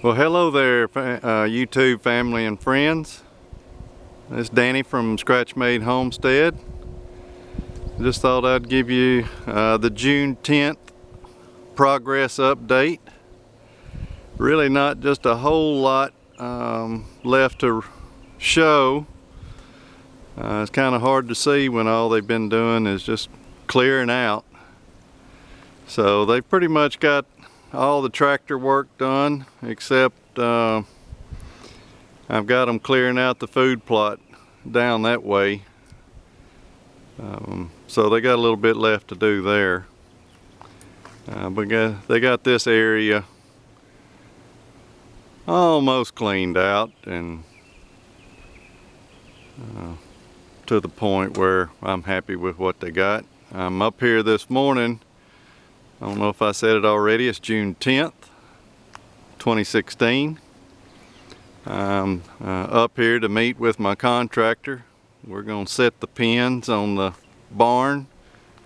Well, hello there, YouTube family and friends. This is Danny from Scratch Made Homestead. Just thought I'd give you the June 10th progress update. Really not just a whole lot left to show. It's kind of hard to see when all they've been doing is just clearing out. So they've pretty much got all the tractor work done, except I've got them clearing out the food plot down that way. So they got a little bit left to do there. But they got this area almost cleaned out and to the point where I'm happy with what they got. I'm up here this morning. I don't know if I said it already, it's June 10th, 2016. I'm up here to meet with my contractor. We're going to set the pins on the barn,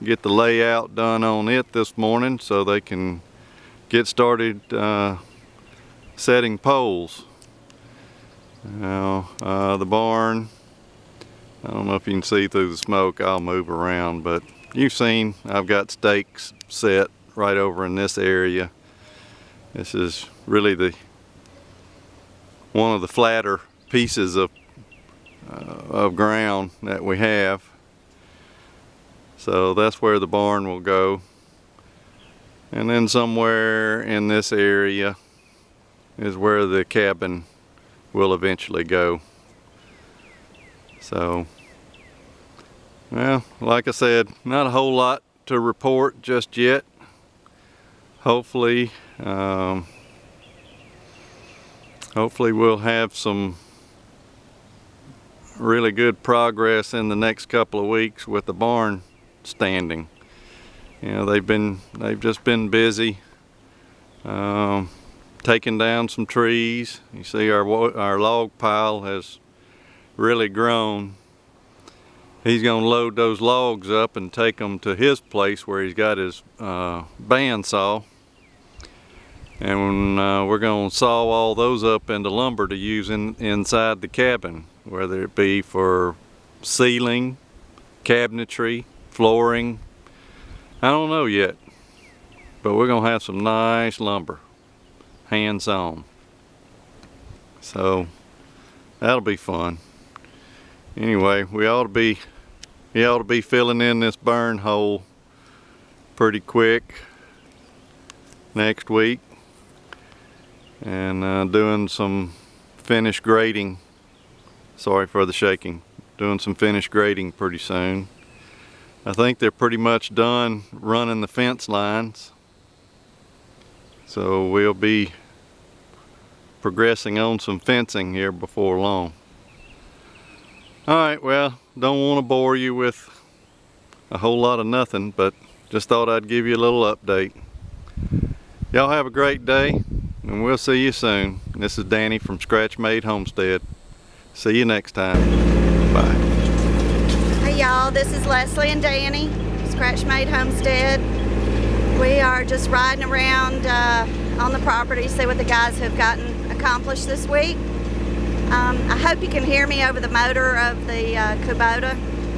get the layout done on it this morning so they can get started setting poles. Now, the barn, I don't know if you can see through the smoke, I'll move around, but you've seen I've got stakes set right over in this area. This is really one of the flatter pieces of ground that we have. So that's where the barn will go. And then somewhere in this area is where the cabin will eventually go. So, well, like I said, not a whole lot to report just yet. Hopefully we'll have some really good progress in the next couple of weeks with the barn standing. You know, they've just been busy taking down some trees. You see our log pile has really grown. He's going to load those logs up and take them to his place where he's got his bandsaw. And we're going to saw all those up into lumber to use inside the cabin, whether it be for ceiling, cabinetry, flooring. I don't know yet, but we're going to have some nice lumber, hands-on. So that'll be fun. Anyway, he ought to be filling in this burn hole pretty quick next week. And doing some finish grading. Sorry for the shaking. Doing some finish grading pretty soon. I think they're pretty much done running the fence lines. So we'll be progressing on some fencing here before long. Alright, well, don't want to bore you with a whole lot of nothing, but just thought I'd give you a little update. Y'all have a great day. And we'll see you soon. This is Danny from Scratch Made Homestead. See you next time. Bye. Hey y'all, this is Leslie and Danny, Scratch Made Homestead. We are just riding around on the property, see what the guys have gotten accomplished this week. I hope you can hear me over the motor of the Kubota.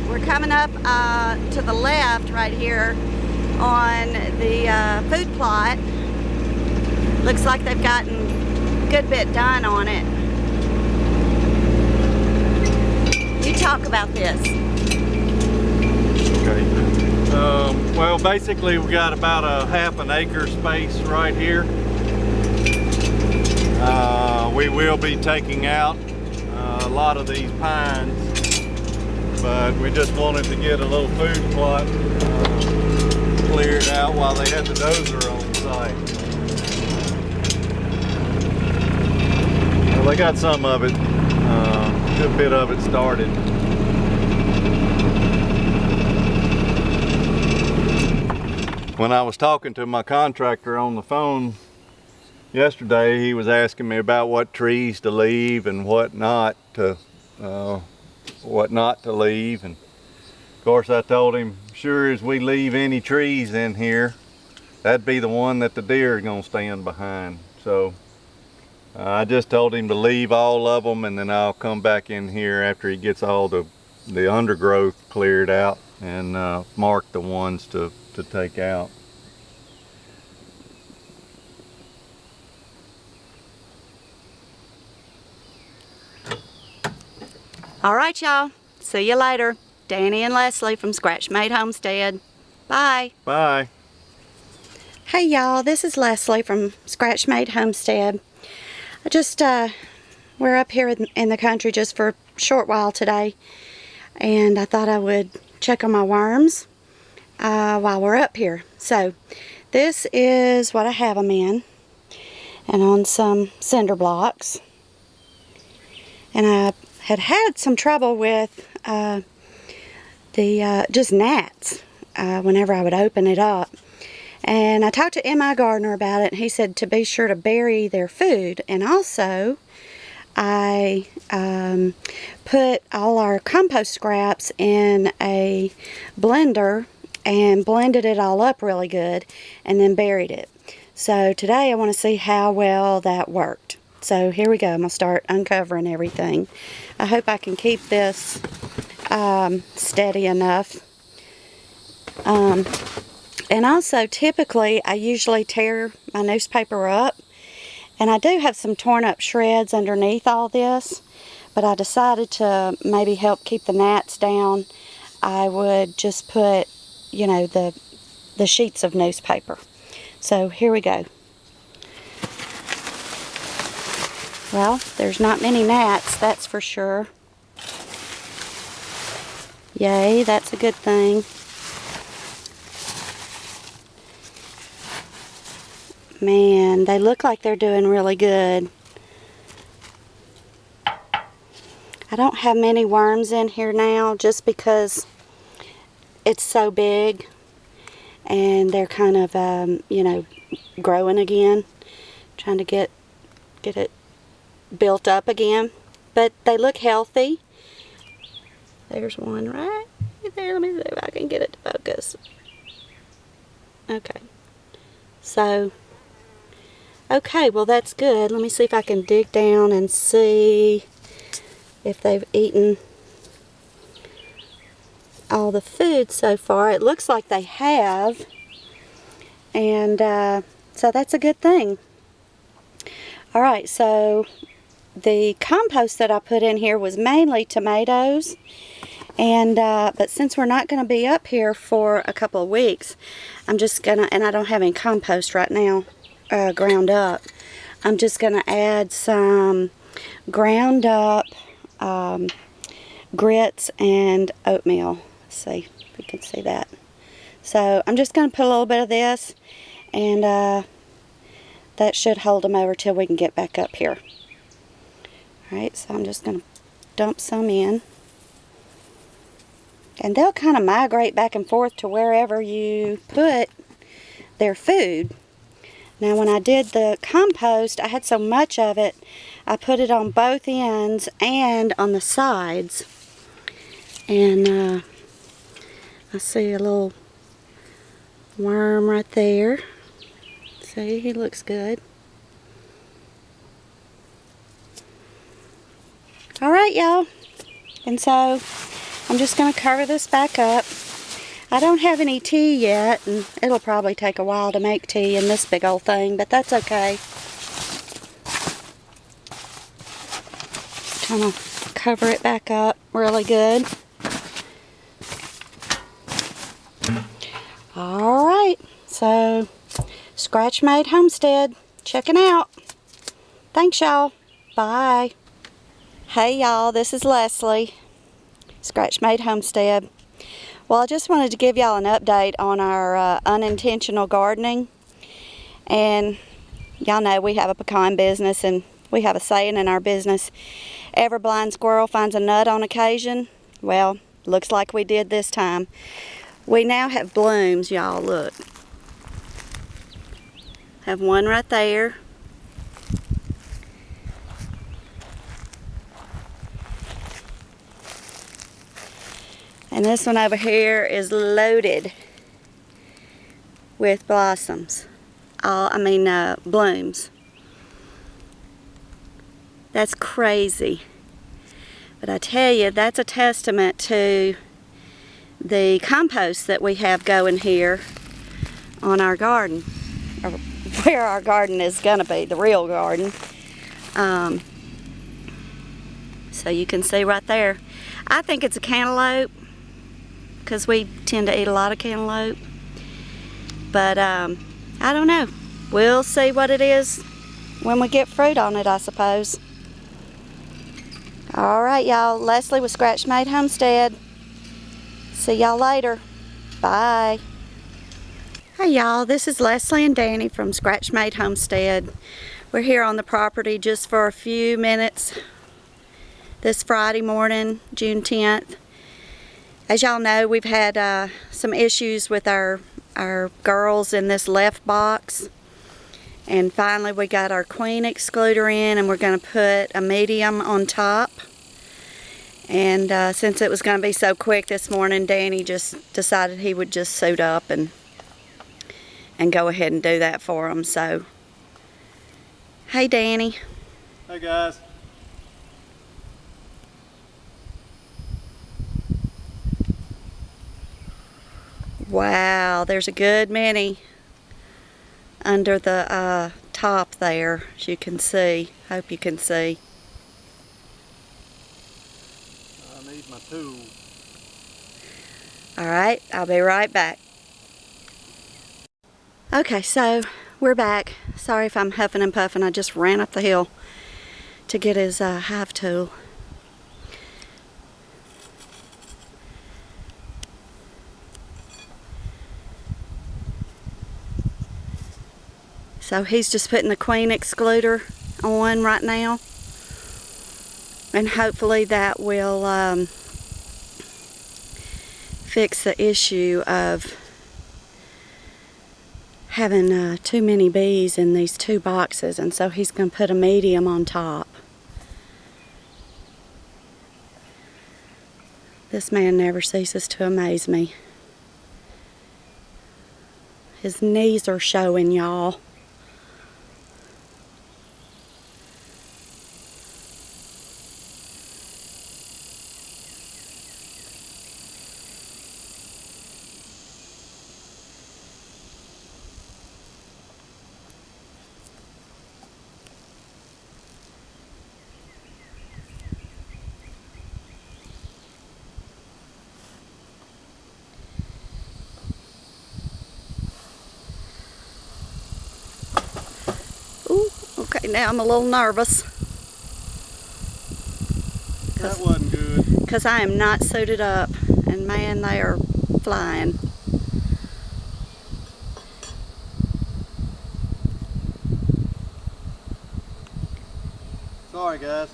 We're coming up to the left right here on the food plot. Looks like they've gotten a good bit done on it. You talk about this. Okay. Well, basically we got about a half an acre space right here. We will be taking out a lot of these pines, but we just wanted to get a little food plot cleared out while they had the dozer on site. They got some of it, a good bit of it started. When I was talking to my contractor on the phone yesterday, he was asking me about what trees to leave and what not to leave. And of course I told him, sure as we leave any trees in here, that'd be the one that the deer are gonna stand behind. So I just told him to leave all of them, and then I'll come back in here after he gets all the undergrowth cleared out and mark the ones to take out. All right, y'all. See you later. Danny and Leslie from Scratch Made Homestead. Bye. Bye. Hey, y'all. This is Leslie from Scratch Made Homestead. We're up here in the country just for a short while today, and I thought I would check on my worms while we're up here. So, this is what I have them in, and on some cinder blocks. And I had some trouble with just gnats whenever I would open it up. And I talked to M.I. Gardner about it, and he said to be sure to bury their food. And also, I put all our compost scraps in a blender and blended it all up really good and then buried it. So today I want to see how well that worked. So here we go. I'm going to start uncovering everything. I hope I can keep this steady enough. And also, typically, I usually tear my newspaper up. And I do have some torn up shreds underneath all this. But I decided to maybe help keep the gnats down. I would just put, you know, the sheets of newspaper. So here we go. Well, there's not many gnats, that's for sure. Yay, that's a good thing. Man, they look like they're doing really good. I don't have many worms in here now just because it's so big and they're kind of, you know, growing again. Trying to get it built up again. But they look healthy. There's one right there. Let me see if I can get it to focus. Okay. So, okay, well that's good. Let me see if I can dig down and see if they've eaten all the food so far. It looks like they have. And so that's a good thing. Alright, so the compost that I put in here was mainly tomatoes. And but since we're not going to be up here for a couple of weeks, I'm just gonna, and I don't have any compost right now ground up, I'm just gonna add some ground up grits and oatmeal. Let's see if we can see that. So I'm just gonna put a little bit of this, and that should hold them over till we can get back up here. Alright, so I'm just gonna dump some in. And they'll kind of migrate back and forth to wherever you put their food. Now when I did the compost, I had so much of it, I put it on both ends and on the sides. And I see a little worm right there. See, he looks good. Alright, y'all. And so I'm just going to cover this back up. I don't have any tea yet, and it'll probably take a while to make tea in this big old thing, but that's okay. Just kind of cover it back up really good. Alright, so Scratch Made Homestead, checking out. Thanks, y'all. Bye. Hey, y'all, this is Leslie, Scratch Made Homestead. Well, I just wanted to give y'all an update on our unintentional gardening. And y'all know we have a pecan business, and we have a saying in our business, every blind squirrel finds a nut on occasion. Well, looks like we did this time. We now have blooms, y'all, look. Have one right there. And this one over here is loaded with blossoms. Blooms. That's crazy. But I tell you, that's a testament to the compost that we have going here on our garden, or where our garden is going to be, the real garden. So you can see right there. I think it's a cantaloupe because we tend to eat a lot of cantaloupe. But I don't know. We'll see what it is when we get fruit on it, I suppose. All right, y'all. Leslie with Scratch Made Homestead. See y'all later. Bye. Hey y'all, this is Leslie and Danny from Scratch Made Homestead. We're here on the property just for a few minutes this Friday morning, June 10th. As y'all know, we've had some issues with our girls in this left box. And finally we got our queen excluder in, and we're going to put a medium on top. And since it was going to be so quick this morning, Danny just decided he would just suit up and go ahead and do that for them. So, hey Danny. Hey guys. Wow, there's a good many under the top there, as you can see. Hope you can see. I need my tool. Alright, I'll be right back. Okay, so we're back. Sorry if I'm huffing and puffing. I just ran up the hill to get his hive tool. So he's just putting the queen excluder on right now. And hopefully that will fix the issue of having too many bees in these two boxes. And so he's going to put a medium on top. This man never ceases to amaze me. His knees are showing, y'all. Ooh, okay, now I'm a little nervous. That wasn't good. Because I am not suited up, and man, they are flying. Sorry guys.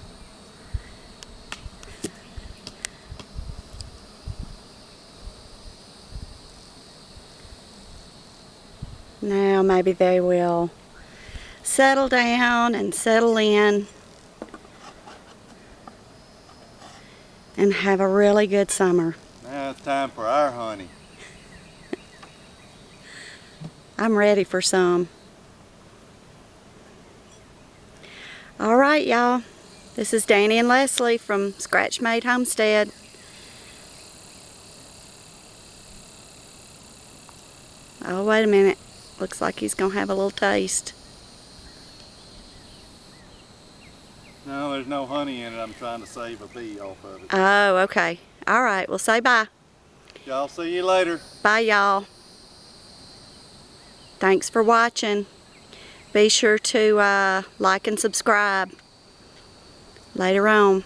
Now maybe they will settle down and settle in and have a really good summer. Now it's time for our honey. I'm ready for some. All right, y'all. This is Danny and Leslie from Scratch Made Homestead. Oh, wait a minute. Looks like he's going to have a little taste. No, there's no honey in it. I'm trying to save a bee off of it. Oh, okay. All right. Well, say bye. Y'all see you later. Bye, y'all. Thanks for watching. Be sure to like and subscribe later on.